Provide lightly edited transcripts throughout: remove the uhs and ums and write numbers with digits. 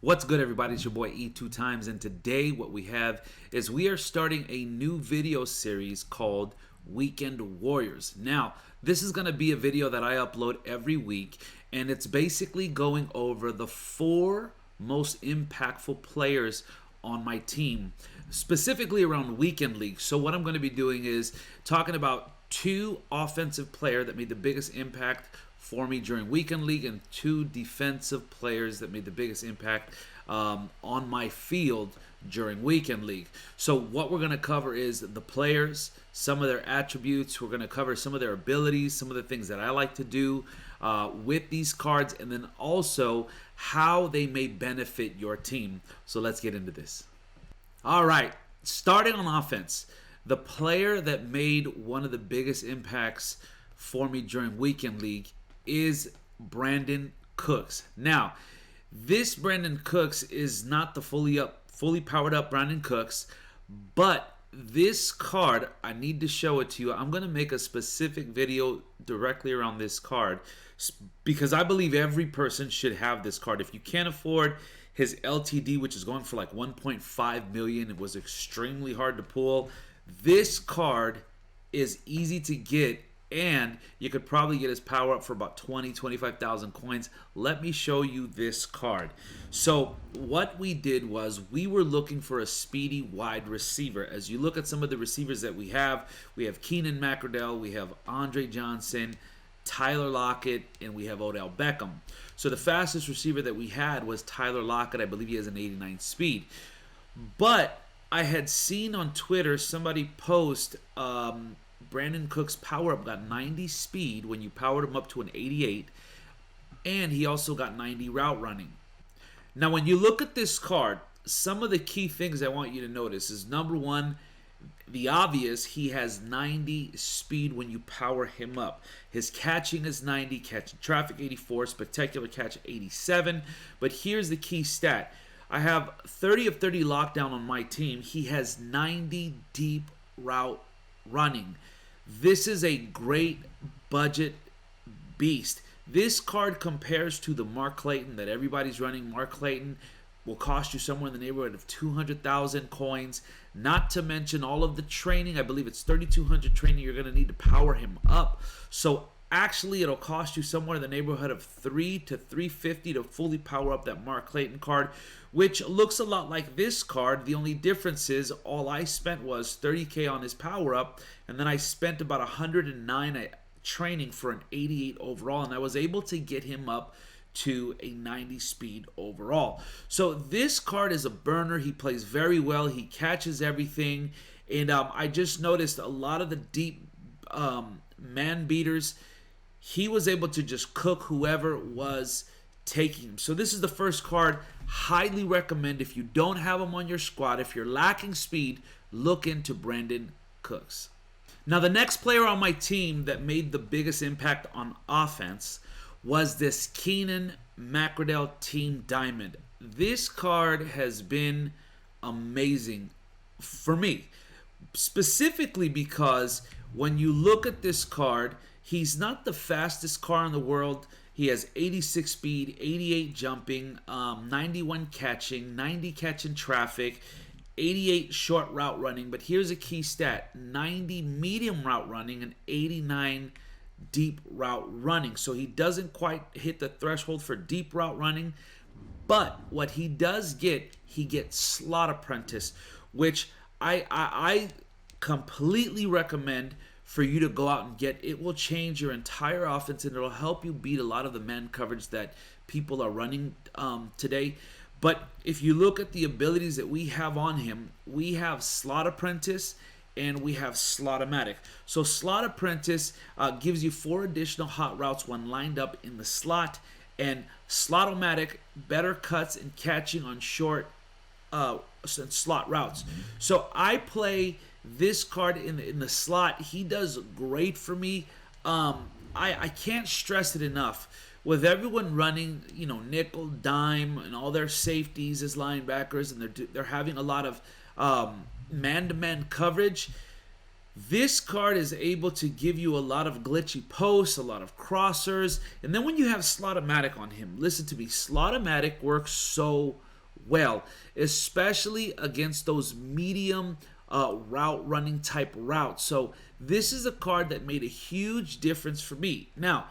What's good, everybody? It's your boy E2Times, and today what we have is we are starting a new video series called Weekend Warriors. Now, this is going to be a video that I upload every week, and it's basically going over the 4 most impactful players on my team, specifically around Weekend League. So what I'm going to be doing is talking about 2 offensive players that made the biggest impact for me during Weekend League and 2 defensive players that made the biggest impact on my field during Weekend League. So what we're going to cover is the players, some of their attributes. We're going to cover some of their abilities, some of the things that I like to do with these cards, and then also how they may benefit your team. So let's get into this. All right, starting on offense, the player that made one of the biggest impacts for me during Weekend League is Brandin Cooks. Now, this Brandin Cooks is not the fully powered up Brandin Cooks, but this card, I need to show it to you. I'm going to make a specific video directly around this card because I believe every person should have this card. If you can't afford his LTD, which is going for like 1.5 million, it was extremely hard to pull. This card is easy to get, and you could probably get his power up for about 25,000 coins. Let me show you this card. So what we did was we were looking for a speedy wide receiver. As you look at some of the receivers that we have Keenan Maccardell, we have Andre Johnson, Tyler Lockett, and we have Odell Beckham. So the fastest receiver that we had was Tyler Lockett. I believe he has an 89 speed. But I had seen on Twitter somebody post Brandin Cooks' power up got 90 speed when you powered him up to an 88, and he also got 90 route running. Now, when you look at this card, some of the key things I want you to notice is, number one, the obvious, he has 90 speed when you power him up. His catching is 90, catching traffic 84, spectacular catch 87. But here's the key stat. I have 30 of 30 lockdown on my team. He has 90 deep route running. This is a great budget beast. This card compares to the Mark Clayton that everybody's running. Mark Clayton will cost you somewhere in the neighborhood of 200,000 coins, not to mention all of the training. I believe it's 3,200 training you're going to need to power him up. So actually, it'll cost you somewhere in the neighborhood of $300 to $350 to fully power up that Mark Clayton card, which looks a lot like this card. The only difference is all I spent was $30K on his power up, and then I spent about 109 training for an 88 overall, and I was able to get him up to a 90 speed overall. So this card is a burner. He plays very well. He catches everything, and I just noticed a lot of the deep man beaters, he was able to just cook whoever was taking him. So this is the first card. Highly recommend if you don't have him on your squad. If you're lacking speed, look into Brandin Cooks. Now, the next player on my team that made the biggest impact on offense was this Keenan Maccardell Team Diamond. This card has been amazing for me, specifically because when you look at this card, he's not the fastest car in the world. He has 86 speed, 88 jumping, 91 catching, 90 catching traffic, 88 short route running. But here's a key stat: 90 medium route running and 89 deep route running. So he doesn't quite hit the threshold for deep route running. But what he does get, he gets slot apprentice, which I completely recommend for you to go out and get. It will change your entire offense, and it'll help you beat a lot of the man coverage that people are running today. But if you look at the abilities that we have on him, we have slot apprentice and we have slot-o-matic. So slot apprentice gives you 4 additional hot routes when lined up in the slot, and slot-o-matic better cuts and catching on short slot routes. So I play this card in the slot. He does great for me. I can't stress it enough. With everyone running, nickel, dime, and all their safeties as linebackers, and they're having a lot of man-to-man coverage, this card is able to give you a lot of glitchy posts, a lot of crossers, and then when you have Slot-O-Matic on him, listen to me, Slot-O-Matic works so well, especially against those medium route running type routes. So this is a card that made a huge difference for me. Now,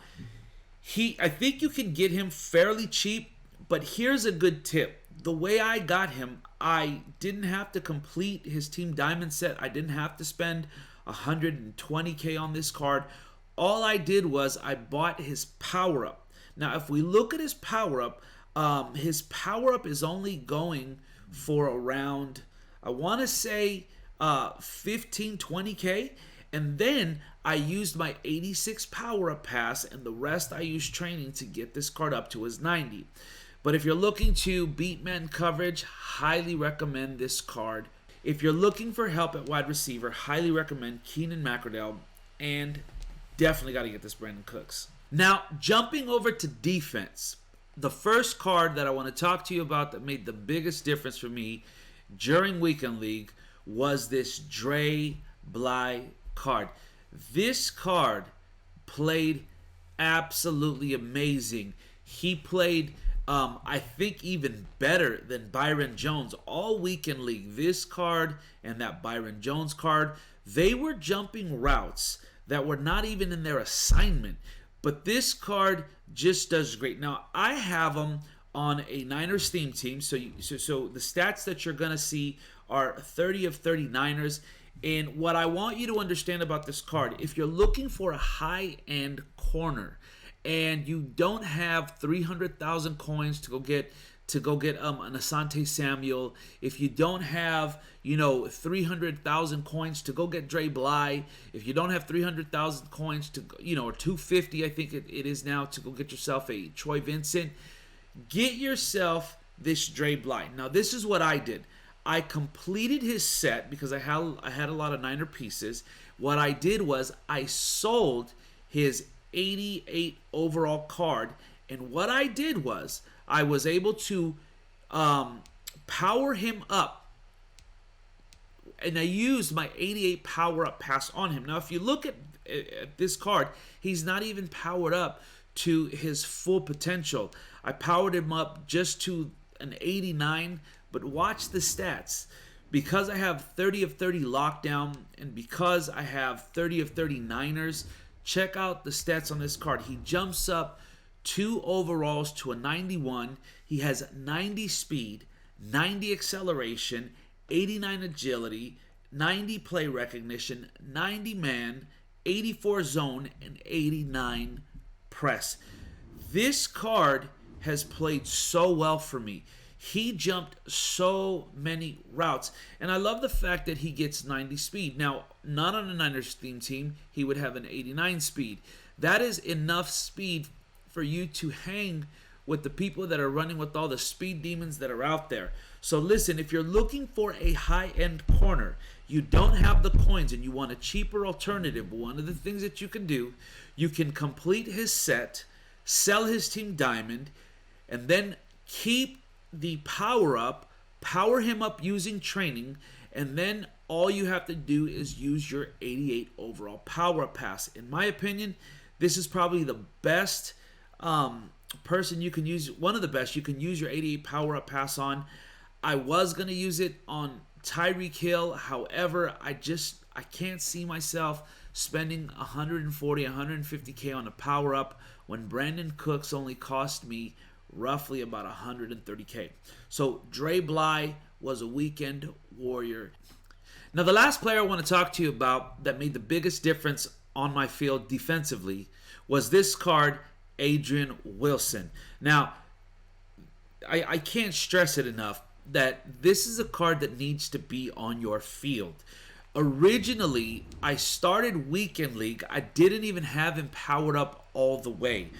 I think you can get him fairly cheap, but here's a good tip. The way I got him, I didn't have to complete his Team Diamond set. I didn't have to spend 120K on this card. All I did was I bought his power up. Now, if we look at his power up is only going for around, I want to say 15, 20K. And then I used my 86 power up pass, and the rest I used training to get this card up to his 90. But if you're looking to beat man coverage, highly recommend this card. If you're looking for help at wide receiver, highly recommend Keenan Maccardell, and definitely got to get this Brandin Cooks. Now, jumping over to defense, the first card that I want to talk to you about that made the biggest difference for me during Weekend League was this Dre Bly card. This card played absolutely amazing. He played, I think, even better than Byron Jones all Weekend League. This card and that Byron Jones card, they were jumping routes that were not even in their assignment. But this card just does great. Now, I have him on a Niners theme team. So the stats that you're going to see are 30 of 30 Niners. And what I want you to understand about this card, if you're looking for a high-end corner and you don't have 300,000 coins to go get an Asante Samuel, if you don't have 300,000 coins to go get Dre Bly, if you don't have 300,000 coins to or 250, I think it is now, to go get yourself a Troy Vincent, get yourself this Dre Bly. Now, this is what I did. I completed his set because I had a lot of Niner pieces. What I did was I sold his 88 overall card, and what I did was I was able to power him up, and I used my 88 power up pass on him. Now, if you look at this card, he's not even powered up to his full potential. I powered him up just to an 89. But watch the stats. Because I have 30 of 30 lockdown, and because I have 30 of 30 Niners, check out the stats on this card. He jumps up 2 overalls to a 91. He has 90 speed, 90 acceleration, 89 agility, 90 play recognition, 90 man, 84 zone, and 89 press. This card has played so well for me. He jumped so many routes. And I love the fact that he gets 90 speed. Now, not on a Niners theme team, he would have an 89 speed. That is enough speed for you to hang with the people that are running with all the speed demons that are out there. So listen, if you're looking for a high-end corner, you don't have the coins and you want a cheaper alternative, one of the things that you can do, you can complete his set, sell his Team Diamond, and then keep the power him up using training, and then all you have to do is use your 88 overall power pass. In my opinion, this is probably the best person you can use, one of the best you can use your 88 power up pass on. I was going to use it on Tyreek Hill. However, I can't see myself spending 140, 150K on a power up when Brandin Cooks only cost me roughly about 130K. So Dre Bly was a weekend warrior. Now, the last player I want to talk to you about that made the biggest difference on my field defensively was this card, Adrian Wilson. Now, I can't stress it enough that this is a card that needs to be on your field. Originally, I started Weekend League. I didn't even have him powered up all the way.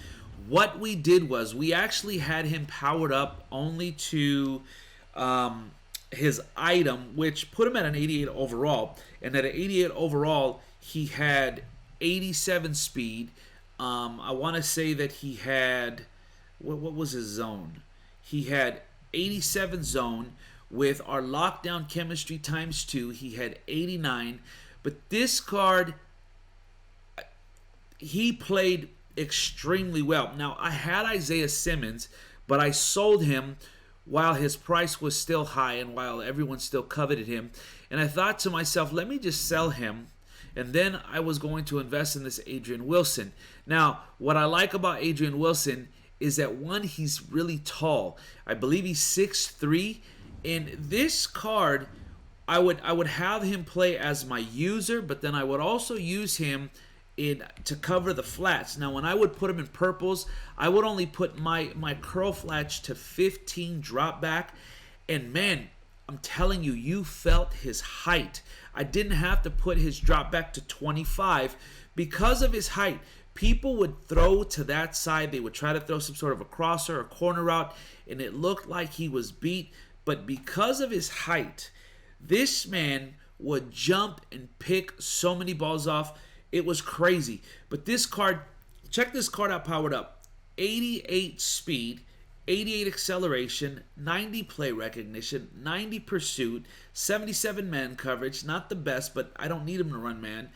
What we did was we actually had him powered up only to his item, which put him at an 88 overall. And at an 88 overall, he had 87 speed. I want to say that he had, what was his zone? He had 87 zone. With our lockdown chemistry times 2, he had 89. But this card, he played extremely well. Now, I had Isaiah Simmons, but I sold him while his price was still high and while everyone still coveted him. And I thought to myself, let me just sell him. And then I was going to invest in this Adrian Wilson. Now, what I like about Adrian Wilson is that, one, he's really tall. I believe he's 6'3". And this card, I would have him play as my user, but then I would also use him to cover the flats. Now, when I would put him in purples, I would only put my curl flats to 15 drop back. And man, I'm telling you, you felt his height. I didn't have to put his drop back to 25 because of his height. People would throw to that side. They would try to throw some sort of a crosser or corner route, and it looked like he was beat. But because of his height, this man would jump and pick so many balls off. It was crazy. But this card, check this card out powered up. 88 speed, 88 acceleration, 90 play recognition, 90 pursuit, 77 man coverage. Not the best, but I don't need him to run man.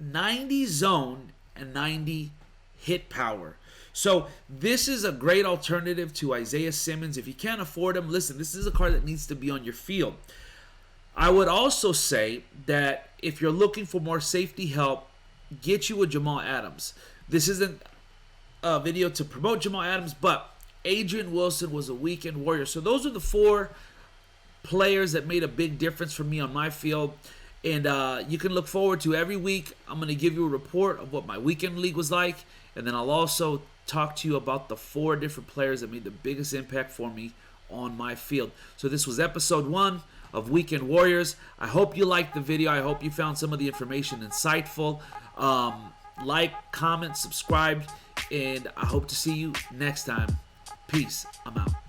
90 zone and 90 hit power. So this is a great alternative to Isaiah Simmons. If you can't afford him, listen, this is a card that needs to be on your field. I would also say that if you're looking for more safety help, get you a Jamal Adams. This isn't a video to promote Jamal Adams, but Adrian Wilson was a weekend warrior. So those are the 4 players that made a big difference for me on my field. And you can look forward to every week. I'm going to give you a report of what my weekend league was like. And then I'll also talk to you about the 4 different players that made the biggest impact for me on my field. So this was episode 1 of Weekend Warriors. I hope you liked the video. I hope you found some of the information insightful. Like, comment, subscribe, and I hope to see you next time. Peace. I'm out.